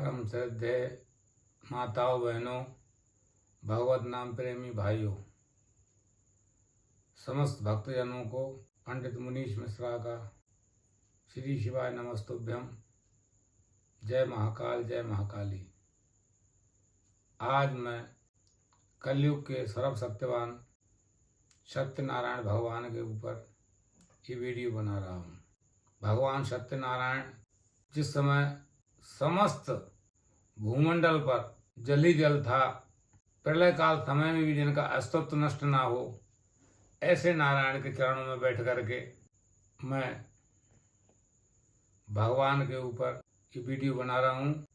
परम श्रद्धेय माताओं बहनों, भगवत नाम प्रेमी भाइयों, समस्त भक्तजनों को पंडित मुनीश मिश्रा का श्री शिवाय नमस्तुभ्यम। जय महाकाल, जय महाकाली। आज मैं कलयुग के सर्वसत्यवान सत्यनारायण भगवान के ऊपर ये वीडियो बना रहा हूँ। भगवान सत्यनारायण जिस समय समस्त भूमंडल पर जल ही जल था, प्रलय काल समय में भी जिनका अस्तित्व नष्ट ना हो, ऐसे नारायण के चरणों में बैठ करके मैं भगवान के ऊपर ये वीडियो बना रहा हूँ।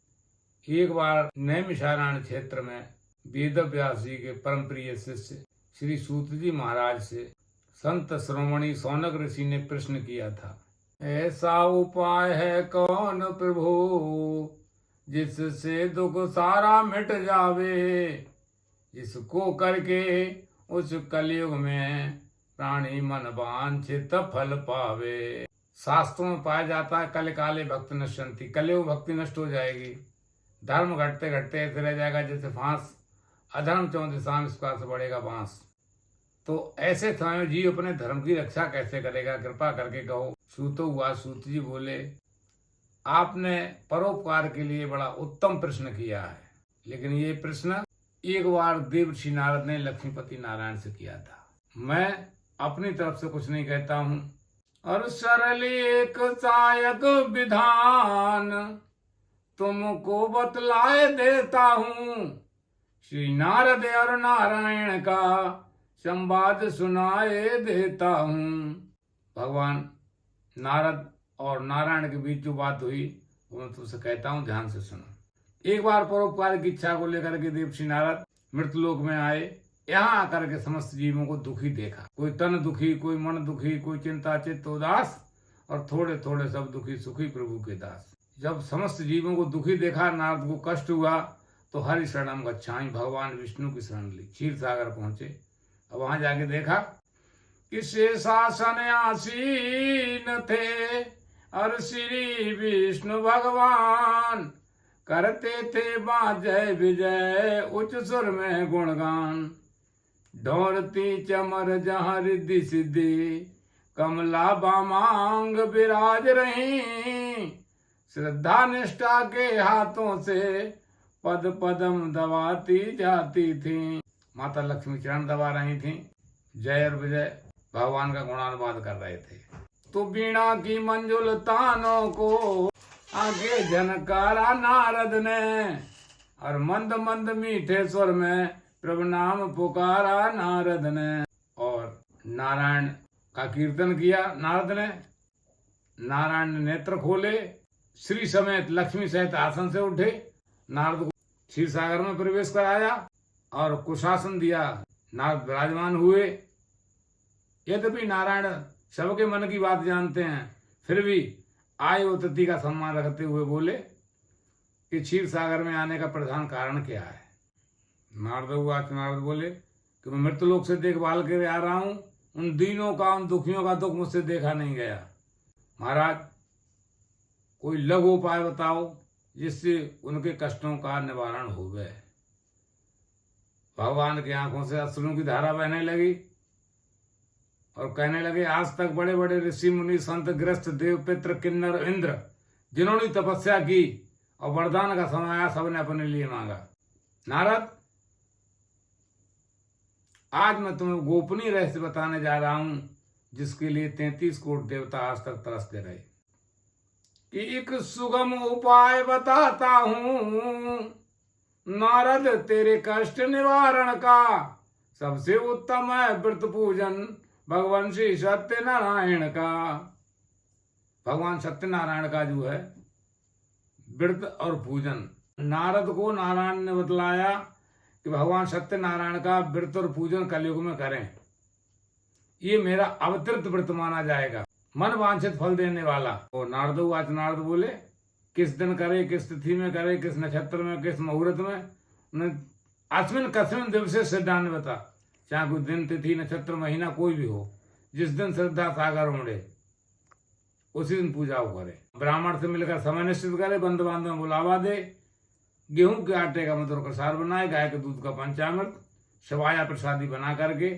एक बार नैमिषारण्य क्षेत्र में वेद व्यास जी के परम प्रिय शिष्य श्री सूत जी महाराज से संत श्रोमणी सौनक ऋषि ने प्रश्न किया था, ऐसा उपाय है कौन प्रभु जिससे दुख सारा मिट जावे, जिसको करके उस कलयुग में प्राणी मन वांछित फल पावे। शास्त्रों में पाया जाता है कल काले भक्त नश्यंति, कलयुग भक्ति नष्ट हो जाएगी, धर्म घटते घटते ऐसे रह जाएगा जैसे फांस, अधर्म चौं दिशा में इस प्रकार से बढ़ेगा बांस। तो ऐसे समय में जीव अपने धर्म की रक्षा कैसे करेगा, कृपा करके कहो। सूतो हुआ। सूत जी बोले, आपने परोपकार के लिए बड़ा उत्तम प्रश्न किया है, लेकिन ये प्रश्न एक बार देवर्षि नारद ने लक्ष्मीपति नारायण से किया था। मैं अपनी तरफ से कुछ नहीं कहता हूँ। और सरल एक सहायक विधान तुमको बतलाए देता हूँ, श्री नारद और नारायण का संवाद सुनाए देता हूँ। भगवान नारद और नारायण के बीच जो बात हुई वो मैं तुमसे कहता हूँ, ध्यान से सुनो। एक बार परोपकार की इच्छा को लेकर के देवर्षि नारद मृतलोक में आए। यहाँ आकर के समस्त जीवों को दुखी देखा, कोई तन दुखी, कोई मन दुखी, कोई चिंता चित्त उदास, और थोड़े थोड़े सब दुखी सुखी प्रभु के दास। जब समस्त जीवों को दुखी देखा, नारद को कष्ट हुआ, तो हरि शरणम गच्छामि, भगवान विष्णु की शरण ली, क्षीर सागर पहुंचे। अब वहां जाके देखा कि शेषासन आसीन थे और श्री विष्णु भगवान करते थे बाजय विजय उच्च सुर में गुणगान। ढोरती चमर जहाँ रिद्धि सिद्धि कमला बामांग विराज रही, श्रद्धा निष्ठा के हाथों से पद पदम दबाती जाती थी। माता लक्ष्मी चरण दबा रही थी, जय और विजय भगवान का गुणानुवाद कर रहे थे। तो बीणा की मंजुल तानों को आगे झनकारा नारद ने, और मंद मंद मीठे स्वर में प्रभु नाम पुकारा नारद ने। और नारायण का कीर्तन किया नारद ने। नारायण ने नेत्र खोले, श्री समेत लक्ष्मी सहित आसन से उठे, नारद को क्षीर सागर में प्रवेश कराया और कुशासन दिया। नारद विराजमान हुए। यद्यपि नारायण सबके मन की बात जानते हैं, फिर भी आय अतिथि का सम्मान रखते हुए बोले कि क्षीर सागर में आने का प्रधान कारण क्या है। नारद बोले कि मैं मृतलोक से देखभाल के आ रहा हूँ, उन दीनों का, उन दुखियों का दुख मुझसे देखा नहीं गया। महाराज, कोई लघु उपाय बताओ जिससे उनके कष्टों का निवारण हो गए। भगवान की आंखों से अश्रुओं की धारा बहने लगी और कहने लगे, आज तक बड़े बड़े ऋषि मुनि संत गृहस्थ देव पितृ किन्नर इंद्र जिन्होंने तपस्या की और वरदान का समय आया, सबने अपने लिए मांगा। नारद, आज मैं तुम्हें गोपनीय रहस्य बताने जा रहा हूं, जिसके लिए 33 करोड़ देवता आज तक तरसते रहे। कि एक सुगम उपाय बताता हूं नारद तेरे कष्ट निवारण का, सबसे उत्तम है व्रत पूजन भगवान श्री सत्यनारायण का। भगवान सत्यनारायण का जो है व्रत और पूजन, नारद को नारायण ने बतलाया कि भगवान सत्यनारायण का व्रत और पूजन कलयुग में करें। ये मेरा अवतरित व्रत माना जाएगा, मन वांछित फल देने वाला। और नारद बोले, किस दिन करे, किस तिथि में करे, किस नक्षत्र में, किस मुहूर्त में। अस्मिन कस्मिन दिवसे सिद्धांत बता, चाहे कोई दिन तिथि नक्षत्र महीना कोई भी हो, जिस दिन श्रद्धा सागर उमड़े उसी दिन पूजा करे। ब्राह्मण से मिलकर समय निश्चित करे, बंधु बांधव में बुलावा दे, गेहूं के आटे का मधुर कसार बनाए, गाय के दूध का पंचामृत, शवाया प्रसादी बना करके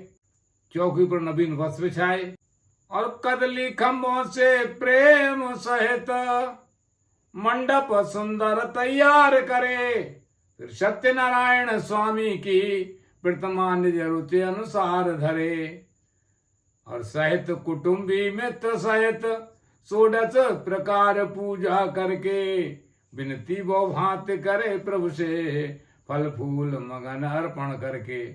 चौकी पर नवीन वस्त्र बिछाए और कदली खम्भों से प्रेम सहित मंडप सुंदर तैयार करे। फिर सत्यनारायण स्वामी की प्रतिमा निज रुचि अनुसार धरे और सहित कुटुंबी मित्र सहित 16 प्रकार पूजा करके विनती वो भांत करे प्रभु से फल फूल मगन अर्पण करके।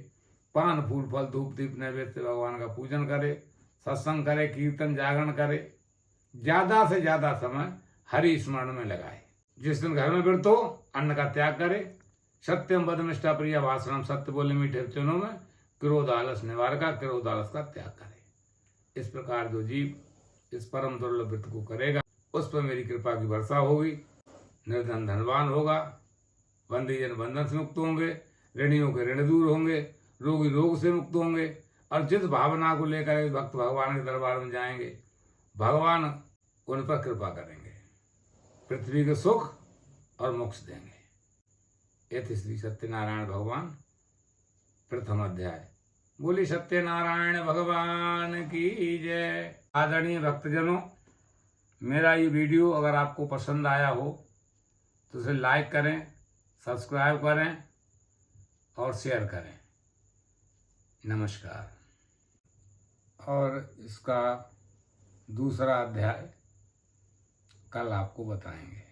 पान फूल फल धूप दीप नैवेद्य से भगवान का पूजन करे, सत्संग करे, कीर्तन जागरण करे, ज्यादा से ज्यादा समय हरि स्मरण में लगाए। जिस दिन घर में व्रत हो अन्न का त्याग करे। सत्यम वदनिष्ठा प्रिय भाषणम, सत्य बोले मीठे वचनों में, क्रोध आलस निवार का, क्रोध आलस का त्याग करे। इस प्रकार जो जीव इस परम दुर्लभ व्रत को करेगा उस पर मेरी कृपा की वर्षा होगी, निर्धन धनवान होगा, बंदी जन बंधन से मुक्त होंगे, ऋणियों के ऋण दूर होंगे, रोगी रोग से मुक्त होंगे और जिस भावना को लेकर भक्त भगवान के दरबार में जाएंगे भगवान उन पर कृपा करेंगे, पृथ्वी के सुख और मोक्ष देंगे। यह श्री सत्यनारायण भगवान प्रथम अध्याय। बोली सत्यनारायण भगवान की जय। आदरणीय भक्तजनों, मेरा ये वीडियो अगर आपको पसंद आया हो तो उसे लाइक करें, सब्सक्राइब करें और शेयर करें। नमस्कार। और इसका दूसरा अध्याय कल आपको बताएंगे।